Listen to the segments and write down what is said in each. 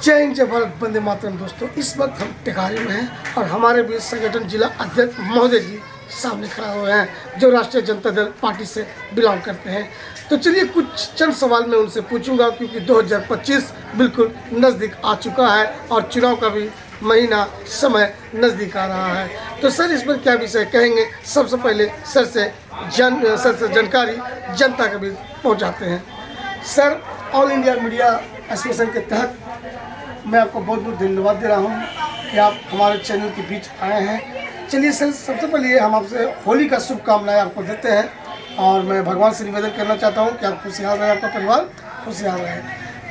जय हिंद, जय भारत, वंदे मातरम। दोस्तों, इस वक्त हम टिकारी में हैं और हमारे बीच संगठन जिला अध्यक्ष महोदय जी सामने खड़ा हुए हैं, जो राष्ट्रीय जनता दल पार्टी से बिलोंग करते हैं। तो चलिए कुछ चंद सवाल मैं उनसे पूछूंगा, क्योंकि 2025 बिल्कुल नज़दीक आ चुका है और चुनाव का भी महीना समय नज़दीक आ रहा है। तो सर, इस पर क्या विषय कहेंगे? सबसे पहले सर से जानकारी जनता के बीच पहुँचाते हैं। Sir, all India media association के तहत मैं आपको बहुत बहुत धन्यवाद दे रहा हूँ कि आप हमारे चैनल के बीच आए हैं। चलिए सर, सबसे पहले हम आपसे होली का शुभकामनाएं आपको देते हैं और मैं भगवान से निवेदन करना चाहता हूँ कि आप खुशहाल रहें, आपका परिवार खुशहाल रहे।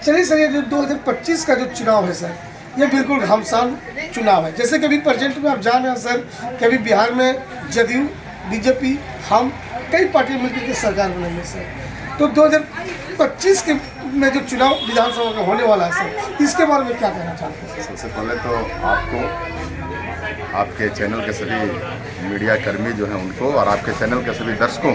चलिए सर, ये जो 2025 का जो चुनाव है सर, ये बिल्कुल घमासान चुनाव है। जैसे कि अभी प्रेजेंट में आप जान रहे हैं सर कि अभी बिहार में जदयू, बीजेपी, हम कई पार्टियाँ मिलकर के सरकार बनाई है सर। तो 2025 के में जो चुनाव विधानसभा का होने वाला है सर, इसके बारे में क्या कहना चाहते हैं? सबसे पहले तो आपको, आपके चैनल के सभी मीडिया कर्मी जो हैं उनको और आपके चैनल के सभी दर्शकों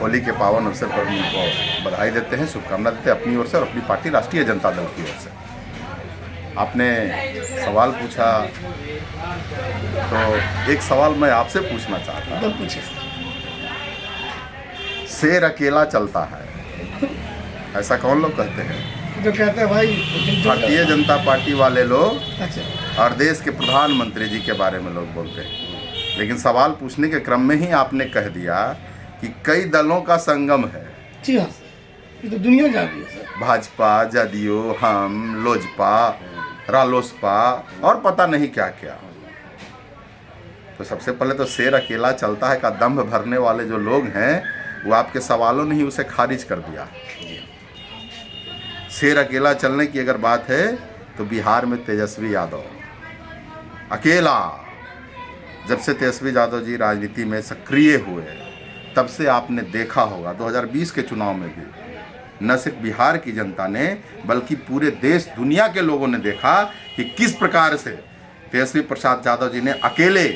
होली के पावन अवसर पर उनको बधाई देते हैं, शुभकामना देते हैं अपनी ओर से और अपनी पार्टी राष्ट्रीय जनता दल की ओर से। आपने सवाल पूछा तो एक सवाल मैं आपसे पूछना चाहता हूँ। शेर अकेला चलता है, ऐसा कौन लोग कहते हैं? जो कहते हैं भाई भारतीय जनता पार्टी वाले लोग अच्छा, और देश के प्रधानमंत्री जी के बारे में लोग बोलते हैं। लेकिन सवाल पूछने के क्रम में ही आपने कह दिया कि कई दलों का संगम है। जी हाँ, ये तो दुनिया जा रही है सर। भाजपा, जदयू, हम, लोजपा, रालोसपा और पता नहीं क्या क्या। तो सबसे पहले तो शेर अकेला चलता है का दंभ भरने वाले जो लोग हैं वो आपके सवालों ने ही उसे खारिज कर दिया। शेर अकेला चलने की अगर बात है तो बिहार में तेजस्वी यादव अकेला, जब से तेजस्वी यादव जी राजनीति में सक्रिय हुए तब से आपने देखा होगा 2020 के चुनाव में भी न सिर्फ बिहार की जनता ने बल्कि पूरे देश दुनिया के लोगों ने देखा कि किस प्रकार से तेजस्वी प्रसाद यादव जी ने अकेले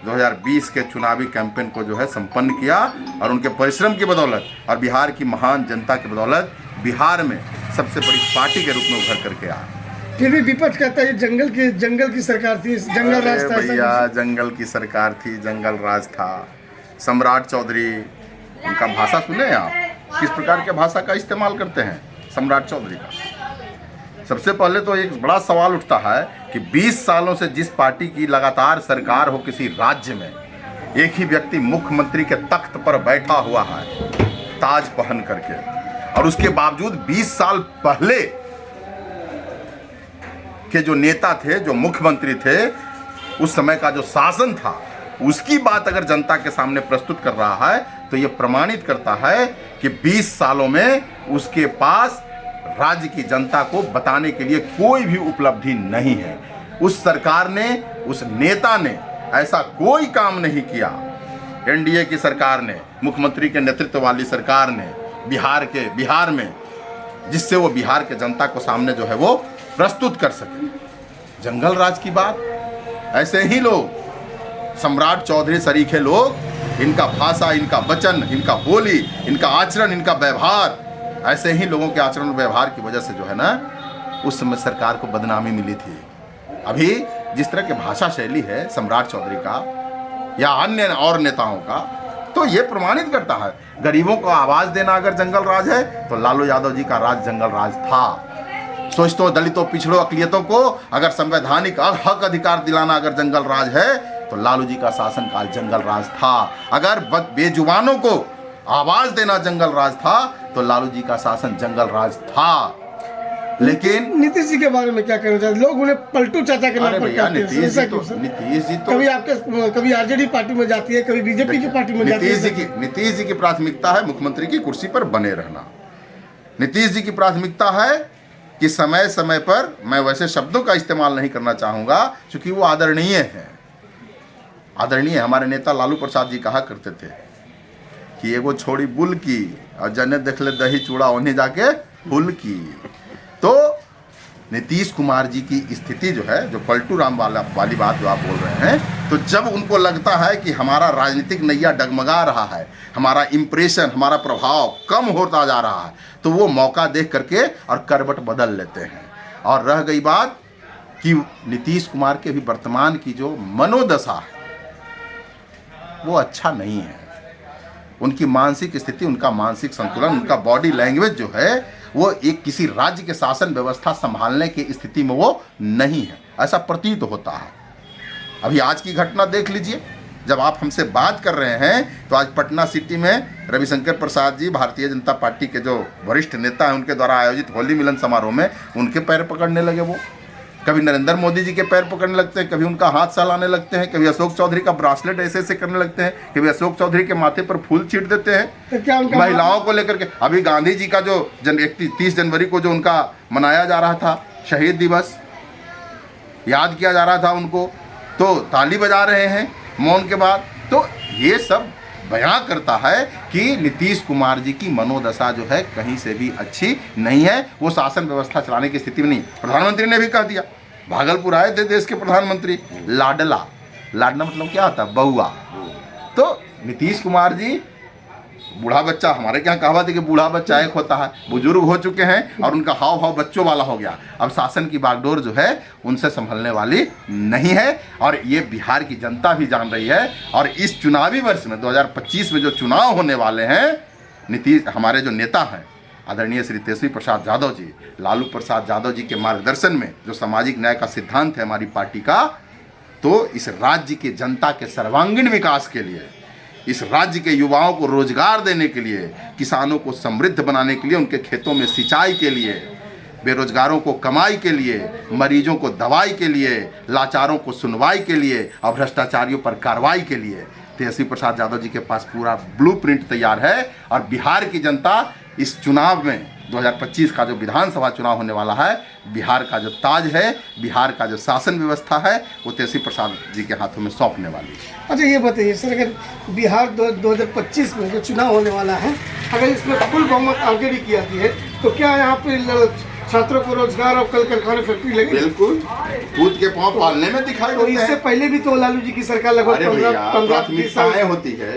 2020 के चुनावी कैंपेन को जो है संपन्न किया और उनके परिश्रम की बदौलत और बिहार की महान जनता की बदौलत बिहार में सबसे बड़ी पार्टी के रूप में उभर करके आया। फिर भी विपक्ष कहता है जंगल की सरकार थी, जंगल राज था। भैया, जंगल की सरकार थी, जंगल राज था। सम्राट चौधरी, उनका भाषा सुने आप, किस प्रकार के भाषा का इस्तेमाल करते हैं सम्राट चौधरी का। सबसे पहले तो एक बड़ा सवाल उठता है कि 20 सालों से जिस पार्टी की लगातार सरकार हो किसी राज्य में, एक ही व्यक्ति मुख्यमंत्री के तख्त पर बैठा हुआ है ताज पहन करके, और उसके बावजूद 20 साल पहले के जो नेता थे, जो मुख्यमंत्री थे, उस समय का जो शासन था, उसकी बात अगर जनता के सामने प्रस्तुत कर रहा है तो यह प्रमाणित करता है कि 20 सालों में उसके पास राज्य की जनता को बताने के लिए कोई भी उपलब्धि नहीं है। उस सरकार ने, उस नेता ने ऐसा कोई काम नहीं किया। एनडीए की सरकार ने, मुख्यमंत्री के नेतृत्व वाली सरकार ने बिहार में जिससे वो बिहार के जनता को सामने जो है वो प्रस्तुत कर सके। जंगल राज की बात, ऐसे ही लोग सम्राट चौधरी सरीखे लोग, इनका भाषा, इनका वचन, इनका बोली, इनका आचरण, इनका व्यवहार, ऐसे ही लोगों के आचरण व्यवहार की वजह से जो है ना उस समय सरकार को बदनामी मिली थी। अभी जिस तरह की भाषा शैली है सम्राट चौधरी का या अन्य और नेताओं का, तो ये प्रमाणित करता है गरीबों को आवाज देना अगर जंगल राज है तो लालू यादव जी का राज जंगल राज था। शोषितों, दलितों, पिछड़ों, अकलियतों को अगर संवैधानिक हक अधिकार दिलाना अगर जंगल राज है तो लालू जी का शासनकाल जंगल राज था। अगर बेजुबानों को आवाज देना जंगल राज था तो लालू जी का शासन जंगल राज था। लेकिन नीतीश जी के बारे में क्या कहना चाहते? लोग उन्हें पलटू चाचा के नाम पर कहते हैं। नीतीश जी तो कभी आरजेडी पार्टी में जाती है, कभी बीजेपी की पार्टी में जाती है। नीतीश जी की प्राथमिकता है मुख्यमंत्री की कुर्सी पर बने रहना। नीतीश जी की प्राथमिकता है कि समय समय पर, मैं वैसे शब्दों का इस्तेमाल नहीं करना चाहूंगा क्योंकि वो आदरणीय है। आदरणीय हमारे नेता लालू प्रसाद जी कहा करते थे कि एगो छोड़ी बुल की और जने देख ले दही चूड़ा उन्हें जाके फुल की। तो नीतीश कुमार जी की स्थिति जो है, जो पलटू राम वाली बात जो आप बोल रहे हैं, तो जब उनको लगता है कि हमारा राजनीतिक नैया डगमगा रहा है, हमारा इम्प्रेशन, हमारा प्रभाव कम होता जा रहा है, तो वो मौका देख करके और करवट बदल लेते हैं। और रह गई बात कि नीतीश कुमार के भी वर्तमान की जो मनोदशा है वो अच्छा नहीं है। उनकी मानसिक स्थिति, उनका मानसिक संतुलन, उनका बॉडी लैंग्वेज जो है वो एक किसी राज्य के शासन व्यवस्था संभालने की स्थिति में वो नहीं है, ऐसा प्रतीत होता है। अभी आज की घटना देख लीजिए, जब आप हमसे बात कर रहे हैं तो आज पटना सिटी में रविशंकर प्रसाद जी, भारतीय जनता पार्टी के जो वरिष्ठ नेता हैं, उनके द्वारा आयोजित होली मिलन समारोह में उनके पैर पकड़ने लगे। वो कभी नरेंद्र मोदी जी के पैर पकड़ने लगते हैं, कभी उनका हाथ सहलाने लगते हैं, कभी अशोक चौधरी का ब्रासलेट ऐसे ऐसे करने लगते हैं, कभी अशोक चौधरी के माथे पर फूल छीट देते हैं। तो क्या उनका महिलाओं को लेकर के अभी गांधी जी का जो 30 जनवरी को जो उनका मनाया जा रहा था शहीद दिवस, याद किया जा रहा था उनको, तो ताली बजा रहे हैं मौन के बाद। तो ये सब बयां करता है कि नीतीश कुमार जी की मनोदशा जो है कहीं से भी अच्छी नहीं है, वो शासन व्यवस्था चलाने की स्थिति में नहीं। प्रधानमंत्री ने भी कह दिया, भागलपुर आए थे देश के प्रधानमंत्री, लाडला मतलब क्या होता है, बउआ। तो नीतीश कुमार जी बूढ़ा बच्चा, हमारे यहाँ कहावत है कि बूढ़ा बच्चा एक होता है, बुजुर्ग हो चुके हैं और उनका हाव भाव बच्चों वाला हो गया। अब शासन की बागडोर जो है उनसे संभलने वाली नहीं है, और ये बिहार की जनता भी जान रही है। और इस चुनावी वर्ष में 2025 में जो चुनाव होने वाले हैं, नीतीश हमारे जो नेता हैं आदरणीय श्री तेजस्वी प्रसाद यादव जी, लालू प्रसाद यादव जी के मार्गदर्शन में जो सामाजिक न्याय का सिद्धांत है हमारी पार्टी का, तो इस राज्य की जनता के सर्वांगीण विकास के लिए, इस राज्य के युवाओं को रोजगार देने के लिए, किसानों को समृद्ध बनाने के लिए, उनके खेतों में सिंचाई के लिए, बेरोजगारों को कमाई के लिए, मरीजों को दवाई के लिए, लाचारों को सुनवाई के लिए और भ्रष्टाचारियों पर कार्रवाई के लिए तेजस्वी प्रसाद यादव जी के पास पूरा ब्लूप्रिंट तैयार है। और बिहार की जनता इस चुनाव में 2025 का जो विधानसभा चुनाव होने वाला है, बिहार का जो ताज है, बिहार का जो शासन व्यवस्था है, वो तेजस्वी प्रसाद जी के हाथों में सौंपने वाली है। अच्छा ये बताइए सर, अगर बिहार 2025 में जो चुनाव होने वाला है, अगर इसमें फुल बहुमत आगे की आती है तो क्या यहाँ पे छात्रों को रोजगार और कल कारखाने फैक्ट्री लगे? बिल्कुल, कूद के पांव पालने में दिखाई तो देते इससे हैं। पहले भी तो लालू जी की सरकार लगभग 15 प्राथमिकताएं होती है।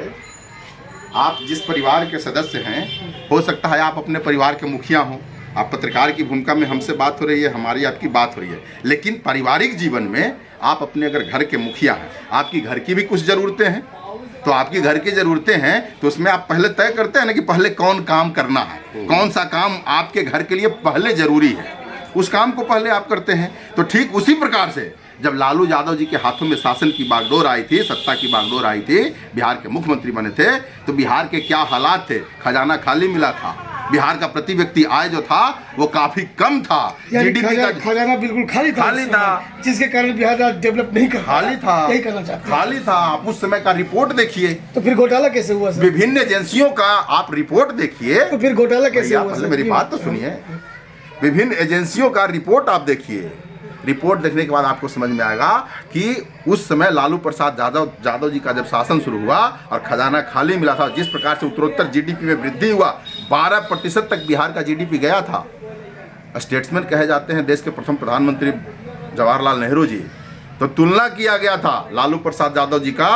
आप जिस परिवार के सदस्य हैं, हो सकता है आप अपने परिवार के मुखिया हों, आप पत्रकार की भूमिका में हमसे बात हो रही है, हमारी आपकी बात हो रही है, लेकिन पारिवारिक जीवन में आप अपने अगर घर के मुखिया हैं, आपकी घर की भी कुछ ज़रूरतें हैं। तो आपकी घर की ज़रूरतें हैं तो उसमें आप पहले तय करते हैं ना कि पहले कौन काम करना है, कौन सा काम आपके घर के लिए पहले ज़रूरी है, उस काम को पहले आप करते हैं। तो ठीक उसी प्रकार से जब लालू यादव जी के हाथों में शासन की बागडोर आई थी, सत्ता की बागडोर आई थी, बिहार के मुख्यमंत्री बने थे, तो बिहार के क्या हालात थे? खजाना खाली मिला था, बिहार का प्रति व्यक्ति आय जो था वो काफी कम था, जीडीपी का खजाना बिल्कुल खाली था, जिसके कारण बिहार आज डेवलप नहीं कर खाली था, यही करना चाहते हैं। खाली था। आप उस समय का रिपोर्ट देखिए, तो फिर घोटाला कैसे हुआ सर? विभिन्न एजेंसियों का आप रिपोर्ट देखिए, तो फिर घोटाला कैसे हुआ सर? मेरी बात तो सुनिए, विभिन्न एजेंसियों का रिपोर्ट आप देखिए, रिपोर्ट देखने के बाद आपको समझ में आएगा कि उस समय लालू प्रसाद यादव जी का जब शासन शुरू हुआ और खजाना खाली मिला था, जिस प्रकार से उत्तरोत्तर जीडीपी में वृद्धि हुआ, 12% तक बिहार का जीडीपी गया था। स्टेट्समैन कहे जाते हैं देश के प्रथम प्रधानमंत्री जवाहरलाल नेहरू जी, तो तुलना किया गया था लालू प्रसाद यादव जी का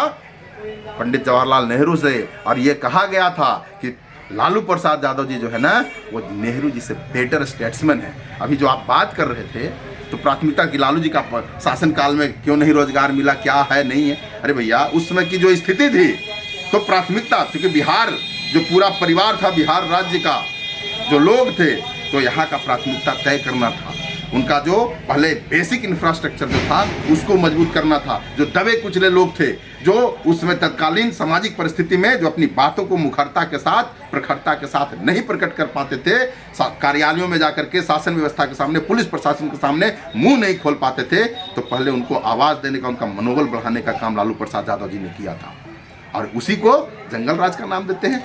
पंडित जवाहरलाल नेहरू से, और ये कहा गया था कि लालू प्रसाद यादव जी जो है ना, वो नेहरू जी से बेटर स्टेट्समैन है। अभी जो आप बात कर रहे थे तो प्राथमिकता की लालू जी का शासन काल में क्यों नहीं रोजगार मिला, क्या है नहीं है? अरे भैया, उस समय की जो स्थिति थी तो प्राथमिकता, क्योंकि बिहार जो पूरा परिवार था, बिहार राज्य का जो लोग थे, तो यहाँ का प्राथमिकता तय करना था। उनका जो पहले बेसिक इंफ्रास्ट्रक्चर जो था उसको मजबूत करना था। जो दबे कुचले लोग थे, जो उसमें तत्कालीन सामाजिक परिस्थिति में जो अपनी बातों को मुखरता के साथ, प्रखरता के साथ नहीं प्रकट कर पाते थे, कार्यालयों में जाकर के शासन व्यवस्था के सामने, पुलिस प्रशासन के सामने मुंह नहीं खोल पाते थे, तो पहले उनको आवाज़ देने का, उनका मनोबल बढ़ाने का काम लालू प्रसाद यादव जी ने किया था। और उसी को जंगल राज का नाम देते हैं।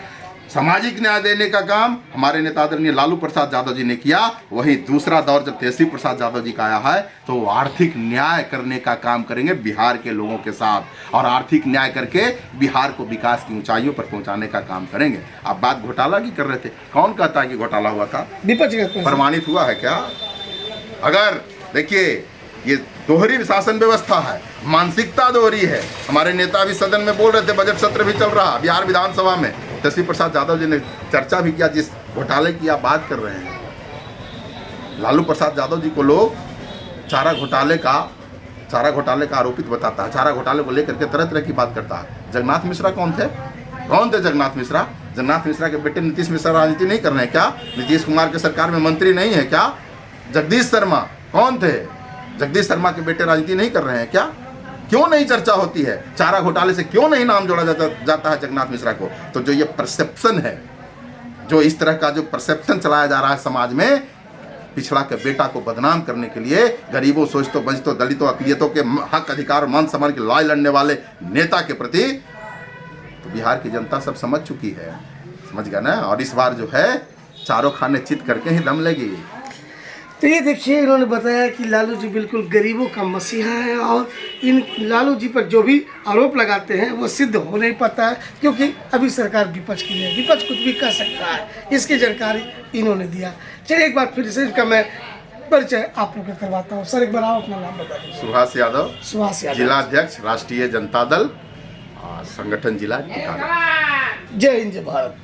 सामाजिक न्याय देने का काम हमारे नेता आदरणीय लालू प्रसाद यादव जी ने किया। वहीं दूसरा दौर जब तेजस्वी प्रसाद यादव जी का आया है तो वो आर्थिक न्याय करने का काम करेंगे बिहार के लोगों के साथ, और आर्थिक न्याय करके बिहार को विकास की ऊंचाइयों पर पहुंचाने का काम करेंगे। आप बात घोटाला की कर रहे थे, कौन कहता है कि घोटाला हुआ था? विपक्ष कहते हैं। प्रमाणित हुआ है क्या? अगर देखिए, ये दोहरी शासन व्यवस्था है, मानसिकता दोहरी है। हमारे नेता भी सदन में बोल रहे थे, बजट सत्र भी चल रहा बिहार विधानसभा में, तेजस्वी प्रसाद यादव जी ने चर्चा भी किया जिस घोटाले की आप बात कर रहे हैं। लालू प्रसाद यादव जी को लोग चारा घोटाले का आरोपित बताता है, चारा घोटाले को लेकर के तरह तरह की बात करता है। जगन्नाथ मिश्रा कौन थे जगन्नाथ मिश्रा? जगन्नाथ मिश्रा के बेटे नीतीश मिश्रा राजनीति नहीं कर रहे हैं क्या? नीतीश कुमार के सरकार में मंत्री नहीं है क्या? जगदीश शर्मा कौन थे? जगदीश शर्मा के बेटे राजनीति नहीं कर रहे हैं क्या? क्यों नहीं चर्चा होती है? चारा घोटाले से क्यों नहीं नाम जोड़ा जाता है जगन्नाथ मिश्रा को? तो जो ये परसेप्शन है, जो इस तरह का जो परसेप्शन चलाया जा रहा है समाज में, पिछड़ा के बेटा को बदनाम करने के लिए, गरीबों, शोषितों, वंचितों, दलितों, अकलियतों के हक, अधिकार, मान सम्मान की लड़ाई लड़ने वाले नेता के प्रति तो बिहार की जनता सब समझ चुकी है, समझ गया ना। और इस बार जो है चारों खाने चित करके ही दम लेगी। तो ये देखिए, इन्होंने बताया कि लालू जी बिल्कुल गरीबों का मसीहा है और इन लालू जी पर जो भी आरोप लगाते हैं वो सिद्ध हो नहीं पाता है, क्योंकि अभी सरकार विपक्ष की है, विपक्ष कुछ भी कर सकता है, इसकी जानकारी इन्होंने दिया। चलिए एक बार फिर से इनका मैं परिचय आप लोग को करवाता हूँ। सर एक बार आप अपना नाम बता दीजिए। सुभाष यादव, जिला यादव, अध्यक्ष, राष्ट्रीय जनता दल, संगठन जिला टिकाला। जय हिंद, जय भारत।